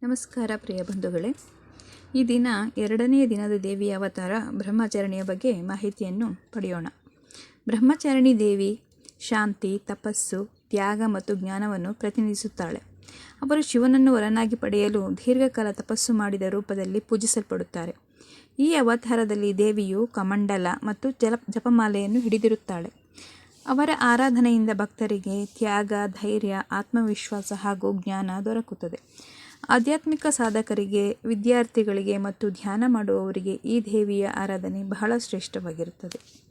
ನಮಸ್ಕಾರ ಪ್ರಿಯ ಬಂಧುಗಳೇ. ಈ ದಿನ ಎರಡನೆಯ ದಿನದ ದೇವಿಯ ಅವತಾರ ಬ್ರಹ್ಮಚಾರಿಣಿಯ ಬಗ್ಗೆ ಮಾಹಿತಿಯನ್ನು ಪಡೆಯೋಣ. ಬ್ರಹ್ಮಚಾರಿಣಿ ದೇವಿ ಶಾಂತಿ, ತಪಸ್ಸು, ತ್ಯಾಗ ಮತ್ತು ಜ್ಞಾನವನ್ನು ಪ್ರತಿನಿಧಿಸುತ್ತಾಳೆ. ಅವರು ಶಿವನನ್ನು ವರನಾಗಿ ಪಡೆಯಲು ದೀರ್ಘಕಾಲ ತಪಸ್ಸು ಮಾಡಿದ ರೂಪದಲ್ಲಿ ಪೂಜಿಸಲ್ಪಡುತ್ತಾರೆ. ಈ ಅವತಾರದಲ್ಲಿ ದೇವಿಯು ಕಮಂಡಲ ಮತ್ತು ಜಪಮಾಲೆಯನ್ನು ಹಿಡಿದಿರುತ್ತಾಳೆ. ಅವರ ಆರಾಧನೆಯಿಂದ ಭಕ್ತರಿಗೆ ತ್ಯಾಗ, ಧೈರ್ಯ, ಆತ್ಮವಿಶ್ವಾಸ ಹಾಗೂ ಜ್ಞಾನ ದೊರಕುತ್ತದೆ. ಆಧ್ಯಾತ್ಮಿಕ ಸಾಧಕರಿಗೆ, ವಿದ್ಯಾರ್ಥಿಗಳಿಗೆ ಮತ್ತು ಧ್ಯಾನ ಮಾಡುವವರಿಗೆ ಈ ದೇವಿಯ ಆರಾಧನೆ ಬಹಳ ಶ್ರೇಷ್ಠವಾಗಿರುತ್ತದೆ.